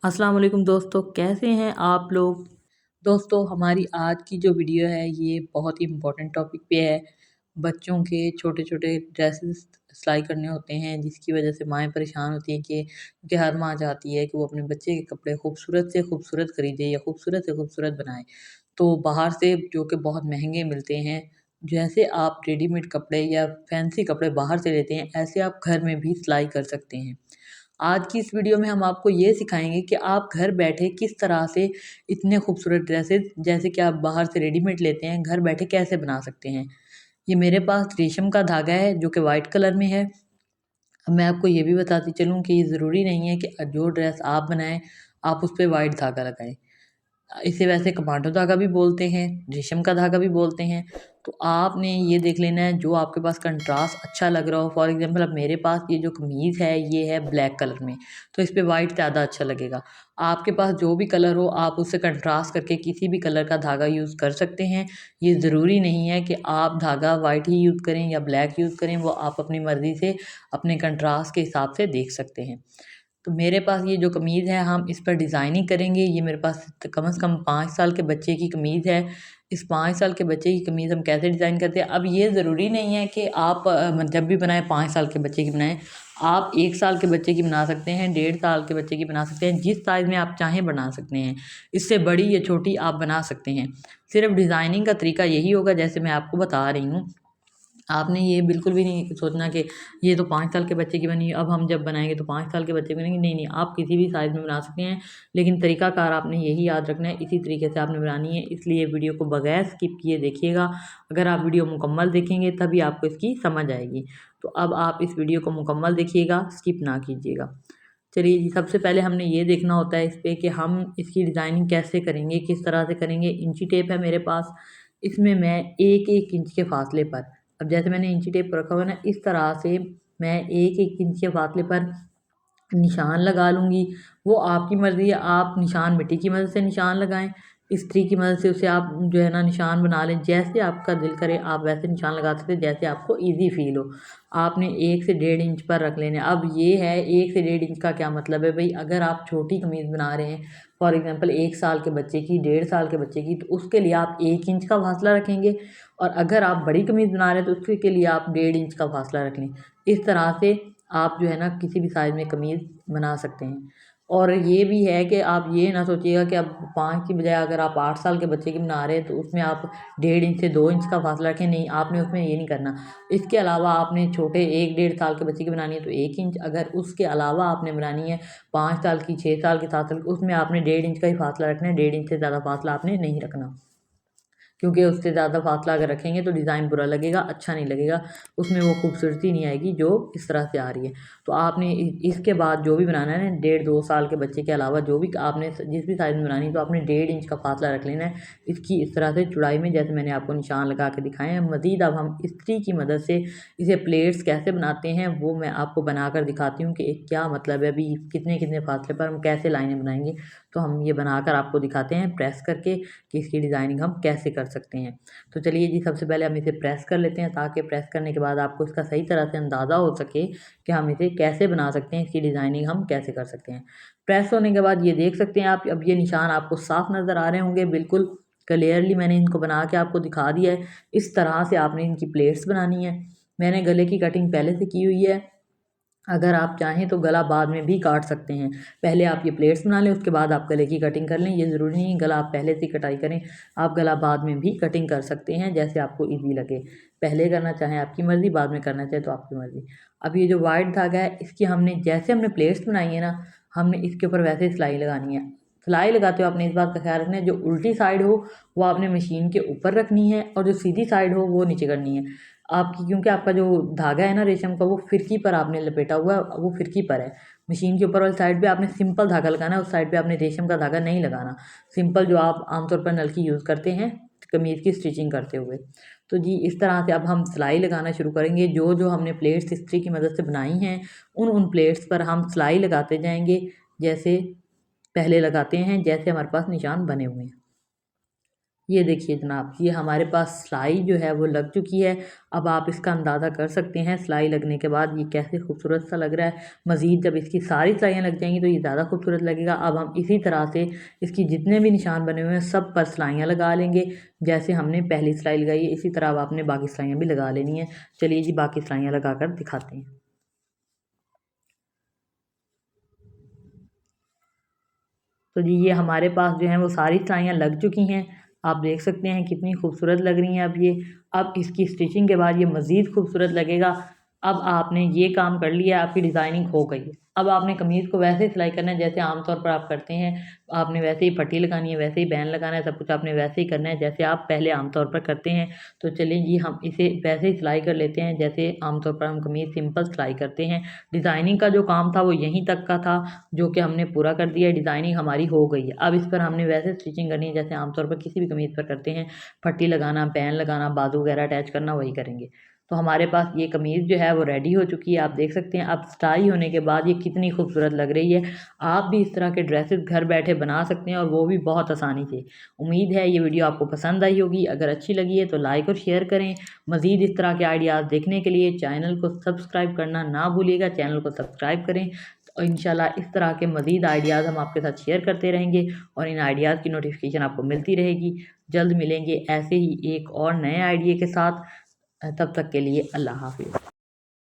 अस्सलाम वालेकुम दोस्तों, कैसे हैं आप लोग। दोस्तों, हमारी आज की जो वीडियो है ये बहुत ही इम्पोर्टेंट टॉपिक पे है। बच्चों के छोटे छोटे ड्रेसेस सिलाई करने होते हैं, जिसकी वजह से माएँ परेशान होती हैं कि हर माँ चाहती है कि वो अपने बच्चे के कपड़े खूबसूरत से खूबसूरत खरीदे या खूबसूरत से खूबसूरत बनाए। तो बाहर से जो कि बहुत महंगे मिलते हैं, जैसे आप रेडीमेड कपड़े या फैंसी कपड़े बाहर से लेते हैं, ऐसे आप घर में भी सिलाई कर सकते हैं। आज की इस वीडियो में हम आपको ये सिखाएँगे कि आप घर बैठे किस तरह से इतने खूबसूरत ड्रेसेस जैसे कि आप बाहर से रेडीमेड लेते हैं, घर बैठे कैसे बना सकते हैं। ये मेरे पास रेशम का धागा है जो कि वाइट कलर में है। अब मैं आपको ये भी बताती चलूँ कि ये ज़रूरी नहीं है कि जो ड्रेस आप बनाएँ, आप उस पे वाइट धागा लगाएँ। इसे वैसे कमांडो धागा भी बोलते हैं, रेशम का धागा भी बोलते हैं। तो आपने ये देख लेना है जो आपके पास कंट्रास्ट अच्छा लग रहा हो। फॉर एग्ज़ाम्पल अब मेरे पास ये जो कमीज़ है ये है ब्लैक कलर में, तो इस पे वाइट ज़्यादा अच्छा लगेगा। आपके पास जो भी कलर हो आप उससे कंट्रास्ट करके किसी भी कलर का धागा यूज़ कर सकते हैं। ये ज़रूरी नहीं है कि आप धागा वाइट ही यूज़ करें या ब्लैक यूज़ करें, वो आप अपनी मर्ज़ी से अपने कंट्रास्ट के हिसाब से देख सकते हैं। तो मेरे पास ये जो कमीज़ है हम इस पर डिज़ाइनिंग करेंगे। ये मेरे पास कम से कम 5 साल के बच्चे की कमीज़ है। इस 5 साल के बच्चे की कमीज़ हम कैसे डिज़ाइन करते हैं, अब ये ज़रूरी नहीं है कि आप जब भी बनाएँ 5 साल के बच्चे की बनाएँ। आप 1 साल के बच्चे की बना सकते हैं, 1.5 साल के बच्चे की बना सकते हैं, जिस साइज़ में आप चाहें बना सकते हैं। इससे बड़ी या छोटी आप बना सकते हैं। सिर्फ़ डिज़ाइनिंग का तरीका यही होगा जैसे मैं आपको बता रही हूँ। आपने ये बिल्कुल भी नहीं सोचना कि ये तो 5 साल के बच्चे की बनी, अब हम जब बनाएँगे तो 5 साल के बच्चे की बनेगी। नहीं, नहीं, आप किसी भी साइज़ में बना सकते हैं, लेकिन तरीकाकार आपने यही याद रखना है, इसी तरीके से आपने बनानी है। इसलिए वीडियो को बगैर स्किप किए देखिएगा। अगर आप वीडियो मुकम्मल देखेंगे तभी आपको इसकी समझ आएगी। तो अब आप इस वीडियो को मुकम्मल देखिएगा, स्किप ना कीजिएगा। चलिए जी, सबसे पहले हमने ये देखना होता है इस पे कि हम इसकी डिज़ाइनिंग कैसे करेंगे, किस तरह से करेंगे। इंची टेप है मेरे पास, इसमें मैं 1-1 इंच के फासले पर, अब जैसे मैंने इंची टेप रखा हुआ है ना, इस तरह से मैं 1-1 इंच के फासले पर निशान लगा लूँगी। वो आपकी मर्ज़ी है, आप निशान मिट्टी की मदद से निशान लगाएँ, इस्त्री की मदद से उसे आप जो है ना निशान बना लें। जैसे आपका दिल करे आप वैसे निशान लगा सकते हैं, जैसे आपको ईज़ी फ़ील हो। आपने 1 से 1.5 इंच पर रख लेने हैं। अब ये है 1 से 1.5 इंच का क्या मतलब है भई, अगर आप छोटी कमीज़ बना रहे हैं, फॉर एग्ज़ाम्पल 1 साल के बच्चे की, 1.5 साल के बच्चे की, तो उसके लिए आप 1 इंच का फ़ासला रखेंगे, और अगर आप बड़ी कमीज़ बना रहे हैं तो उसके लिए आप 1.5 इंच का फ़ासला रख लें। इस तरह से आप जो है ना किसी भी साइज़ में कमीज़ बना सकते हैं। और ये भी है कि आप ये ना सोचिएगा कि अब 5 की बजाय अगर आप 8 साल के बच्चे की बना रहे हैं तो उसमें आप 1.5 इंच से 2 इंच का फ़ासला रखें, नहीं, आपने उसमें ये नहीं करना। इसके अलावा आपने छोटे 1 डेढ़ साल के बच्चे की बनानी है तो 1 इंच, अगर उसके अलावा आपने बनानी है 5 साल की, 6 साल की, 7 साल की, उसमें आपने 1.5 इंच का ही फ़ासला रखना है, 1.5 इंच से ज़्यादा फ़ासला आपने नहीं रखना। क्योंकि उससे ज़्यादा फासला अगर रखेंगे तो डिज़ाइन बुरा लगेगा, अच्छा नहीं लगेगा, उसमें वो खूबसूरती नहीं आएगी जो इस तरह से आ रही है। तो आपने इसके बाद जो भी बनाना है ना, 1.5-2 साल के बच्चे के अलावा जो भी आपने जिस भी साइज़ में बनानी है तो आपने 1.5 इंच का फासला रख लेना है इसकी, इस तरह से चौड़ाई में, जैसे मैंने आपको निशान लगा के दिखाए हैं। मज़ीद अब हम इस्त्री की मदद से इसे प्लेट्स कैसे बनाते हैं वो मैं आपको बनाकर दिखाती हूँ कि क्या मतलब है, अभी कितने-कितने फासले पर हम कैसे लाइनें बनाएँगे। तो हम ये बनाकर आपको दिखाते हैं प्रेस करके कि इसकी डिज़ाइनिंग हम कैसे कर सकते हैं। तो चलिए जी, सबसे पहले हम इसे प्रेस कर लेते हैं ताकि प्रेस करने के बाद आपको इसका सही तरह से अंदाज़ा हो सके कि हम इसे कैसे बना सकते हैं, इसकी डिज़ाइनिंग हम कैसे कर सकते हैं। प्रेस होने के बाद ये देख सकते हैं आप, अब ये निशान आपको साफ नज़र आ रहे होंगे, बिल्कुल क्लियरली मैंने इनको बना के आपको दिखा दिया है। इस तरह से आपने इनकी प्लेट्स बनानी है। मैंने गले की कटिंग पहले से की हुई है, अगर आप चाहें तो गला बाद में भी काट सकते हैं। पहले आप ये प्लेट्स बना लें, उसके बाद आप गले की कटिंग कर लें। ये ज़रूरी नहीं है गला आप पहले से कटाई करें, आप गला बाद में भी कटिंग कर सकते हैं, जैसे आपको ईज़ी लगे। पहले करना चाहें आपकी मर्ज़ी, बाद में करना चाहें तो आपकी मर्ज़ी। अब ये जो वाइट धागा है इसकी हमने जैसे हमने प्लेट्स बनाई है ना, हमने इसके ऊपर वैसे ही सिलाई लगानी है। सिलाई लगाते हुए आपने इस बात का ख़्याल रखना है, जो उल्टी साइड हो वो आपने मशीन के ऊपर रखनी है और जो सीधी साइड हो वो नीचे करनी है। आपकी, क्योंकि आपका जो धागा है ना रेशम का, वो फिरकी पर आपने लपेटा हुआ है, वो फिरकी पर है। मशीन के ऊपर वाली साइड पे आपने सिंपल धागा लगाना है, उस साइड पे आपने रेशम का धागा नहीं लगाना। सिंपल जो आप आमतौर पर नलकी यूज़ करते हैं कमीज़ की स्टिचिंग करते हुए। तो जी, इस तरह से अब हम सिलाई लगाना शुरू करेंगे। जो हमने प्लेट्स इस्त्री की मदद से बनाई हैं उन प्लेट्स पर हम सिलाई लगाते जाएंगे, जैसे पहले लगाते हैं, जैसे हमारे पास निशान बने हुए हैं। ये देखिए जनाब, ये हमारे पास सिलाई जो है वो लग चुकी है। अब आप इसका अंदाज़ा कर सकते हैं सिलाई लगने के बाद ये कैसे खूबसूरत सा लग रहा है। मज़ीद जब इसकी सारी सिलाइयाँ लग जाएंगी तो ये ज़्यादा खूबसूरत लगेगा। अब हम इसी तरह से इसकी जितने भी निशान बने हुए हैं सब पर सिलाइयाँ लगा लेंगे। जैसे हमने पहली सिलाई लगाई है इसी तरह अब आपने बाकी सिलाइयाँ भी लगा लेनी है। चलिए जी, बाकी सिलाइयाँ लगा कर दिखाते हैं। तो जी ये हमारे पास जो है वो सारी सिलाइयाँ लग चुकी हैं। आप देख सकते हैं कितनी खूबसूरत लग रही हैं अब ये। अब इसकी स्टिचिंग के बाद ये मज़ीद खूबसूरत लगेगा। अब आपने ये काम कर लिया, आपकी डिज़ाइनिंग हो गई है। अब आपने कमीज़ को वैसे ही सिलाई करना है जैसे आमतौर पर आप करते हैं। आपने वैसे ही पट्टी लगानी है, वैसे ही बैन लगाना है, सब कुछ आपने वैसे ही करना है जैसे आप पहले आमतौर पर करते हैं। तो चलिए जी, हम इसे वैसे ही सिलाई कर लेते हैं जैसे आमतौर पर हम कमीज़ सिंपल सिलाई करते हैं। डिज़ाइनिंग का जो काम था वो यहीं तक का था, जो कि हमने पूरा कर दिया है। डिज़ाइनिंग हमारी हो गई है। अब इस पर हमने वैसे स्टिचिंग करनी है जैसे आमतौर पर किसी भी कमीज़ पर करते हैं। पट्टी लगाना, पैन लगाना, बाजू वगैरह अटैच करना, वही करेंगे। तो हमारे पास ये कमीज़ जो है वो रेडी हो चुकी है। आप देख सकते हैं अब सिलाई होने के बाद ये कितनी खूबसूरत लग रही है। आप भी इस तरह के ड्रेसेस घर बैठे बना सकते हैं और वो भी बहुत आसानी से। उम्मीद है ये वीडियो आपको पसंद आई होगी। अगर अच्छी लगी है तो लाइक और शेयर करें। मज़ीद इस तरह के आइडियाज़ देखने के लिए चैनल को सब्सक्राइब करना ना भूलिएगा। चैनल को सब्सक्राइब करें। तो इंशाल्लाह इस तरह के मज़ीद आइडियाज़ हम आपके साथ शेयर करते रहेंगे और इन आइडियाज़ की नोटिफिकेशन आपको मिलती रहेगी। जल्द मिलेंगे ऐसे ही एक और नए आइडिया के साथ। तब तक के लिए अल्लाह हाफ़िज़।